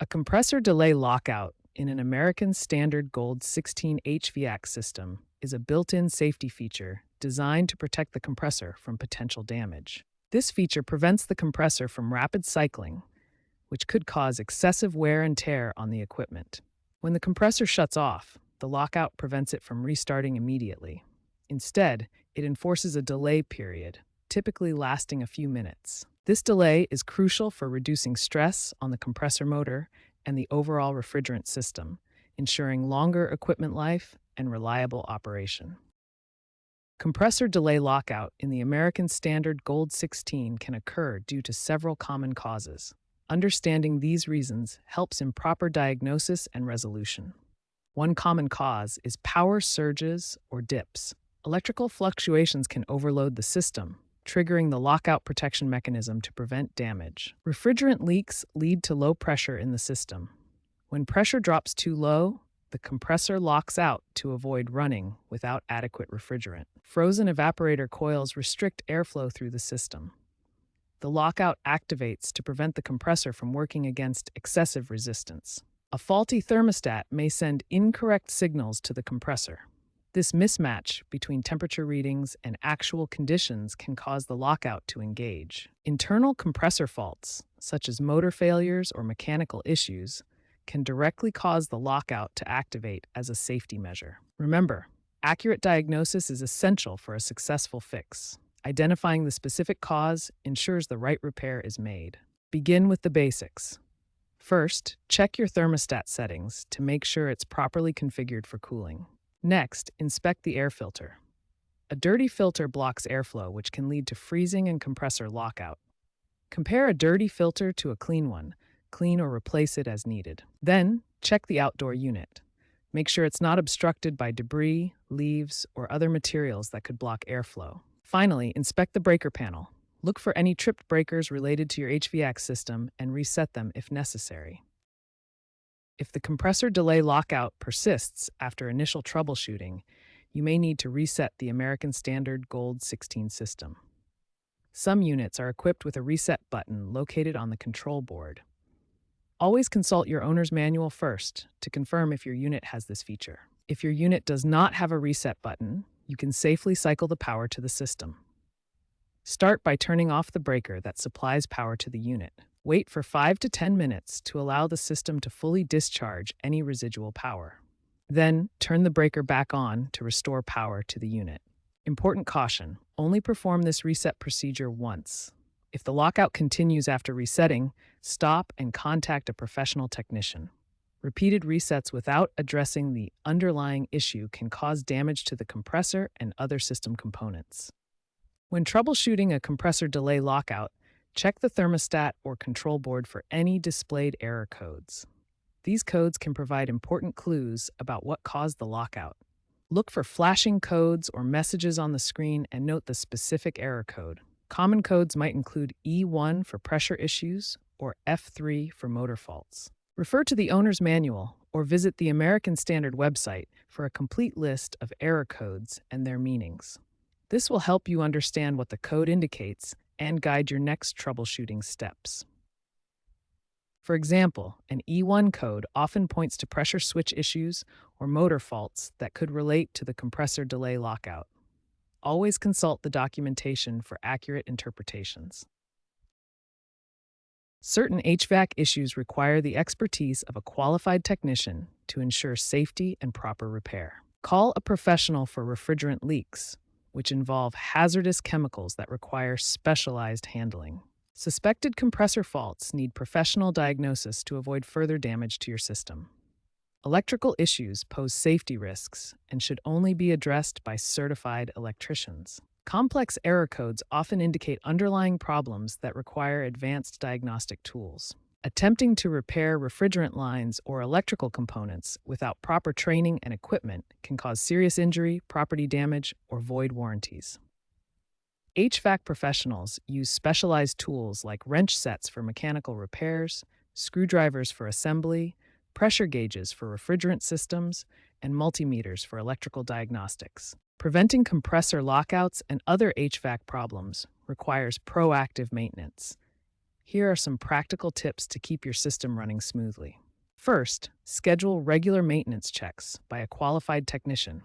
A compressor delay lockout in an American Standard Gold 16 HVAC system is a built-in safety feature designed to protect the compressor from potential damage. This feature prevents the compressor from rapid cycling, which could cause excessive wear and tear on the equipment. When the compressor shuts off, the lockout prevents it from restarting immediately. Instead, it enforces a delay period, typically lasting a few minutes. This delay is crucial for reducing stress on the compressor motor and the overall refrigerant system, ensuring longer equipment life and reliable operation. Compressor delay lockout in the American Standard Gold 16 can occur due to several common causes. Understanding these reasons helps in proper diagnosis and resolution. One common cause is power surges or dips. Electrical fluctuations can overload the system, triggering the lockout protection mechanism to prevent damage. Refrigerant leaks lead to low pressure in the system. When pressure drops too low, the compressor locks out to avoid running without adequate refrigerant. Frozen evaporator coils restrict airflow through the system. The lockout activates to prevent the compressor from working against excessive resistance. A faulty thermostat may send incorrect signals to the compressor. This mismatch between temperature readings and actual conditions can cause the lockout to engage. Internal compressor faults, such as motor failures or mechanical issues, can directly cause the lockout to activate as a safety measure. Remember, accurate diagnosis is essential for a successful fix. Identifying the specific cause ensures the right repair is made. Begin with the basics. First, check your thermostat settings to make sure it's properly configured for cooling. Next, inspect the air filter. A dirty filter blocks airflow, which can lead to freezing and compressor lockout. Compare a dirty filter to a clean one. Clean or replace it as needed. Then, check the outdoor unit. Make sure it's not obstructed by debris, leaves, or other materials that could block airflow. Finally, inspect the breaker panel. Look for any tripped breakers related to your HVAC system and reset them if necessary. If the compressor delay lockout persists after initial troubleshooting, you may need to reset the American Standard Gold 16 system. Some units are equipped with a reset button located on the control board. Always consult your owner's manual first to confirm if your unit has this feature. If your unit does not have a reset button, you can safely cycle the power to the system. Start by turning off the breaker that supplies power to the unit. Wait for 5 to 10 minutes to allow the system to fully discharge any residual power. Then, turn the breaker back on to restore power to the unit. Important caution: only perform this reset procedure once. If the lockout continues after resetting, stop and contact a professional technician. Repeated resets without addressing the underlying issue can cause damage to the compressor and other system components. When troubleshooting a compressor delay lockout, check the thermostat or control board for any displayed error codes. These codes can provide important clues about what caused the lockout. Look for flashing codes or messages on the screen and note the specific error code. Common codes might include E1 for pressure issues or F3 for motor faults. Refer to the owner's manual or visit the American Standard website for a complete list of error codes and their meanings. This will help you understand what the code indicates and guide your next troubleshooting steps. For example, an E1 code often points to pressure switch issues or motor faults that could relate to the compressor delay lockout. Always consult the documentation for accurate interpretations. Certain HVAC issues require the expertise of a qualified technician to ensure safety and proper repair. Call a professional for refrigerant leaks, which involve hazardous chemicals that require specialized handling. Suspected compressor faults need professional diagnosis to avoid further damage to your system. Electrical issues pose safety risks and should only be addressed by certified electricians. Complex error codes often indicate underlying problems that require advanced diagnostic tools. Attempting to repair refrigerant lines or electrical components without proper training and equipment can cause serious injury, property damage, or void warranties. HVAC professionals use specialized tools like wrench sets for mechanical repairs, screwdrivers for assembly, pressure gauges for refrigerant systems, and multimeters for electrical diagnostics. Preventing compressor lockouts and other HVAC problems requires proactive maintenance. Here are some practical tips to keep your system running smoothly. First, schedule regular maintenance checks by a qualified technician.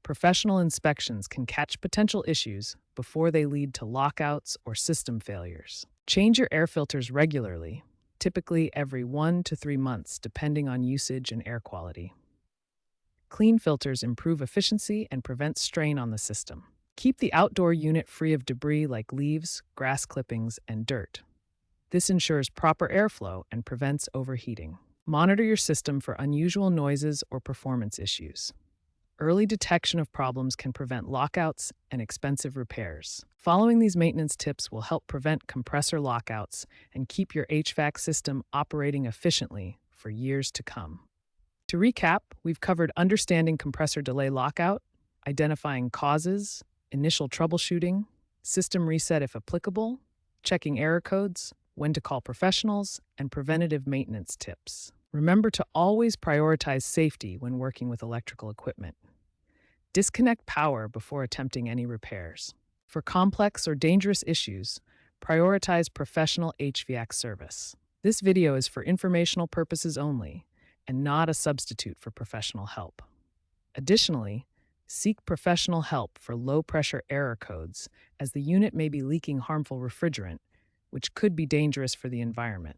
Professional inspections can catch potential issues before they lead to lockouts or system failures. Change your air filters regularly, typically every 1 to 3 months, depending on usage and air quality. Clean filters improve efficiency and prevent strain on the system. Keep the outdoor unit free of debris like leaves, grass clippings, and dirt. This ensures proper airflow and prevents overheating. Monitor your system for unusual noises or performance issues. Early detection of problems can prevent lockouts and expensive repairs. Following these maintenance tips will help prevent compressor lockouts and keep your HVAC system operating efficiently for years to come. To recap, we've covered understanding compressor delay lockout, identifying causes, initial troubleshooting, system reset if applicable, checking error codes, when to call professionals, and preventative maintenance tips. Remember to always prioritize safety when working with electrical equipment. Disconnect power before attempting any repairs. For complex or dangerous issues, prioritize professional HVAC service. This video is for informational purposes only and not a substitute for professional help. Additionally, seek professional help for low-pressure error codes, as the unit may be leaking harmful refrigerant, which could be dangerous for the environment.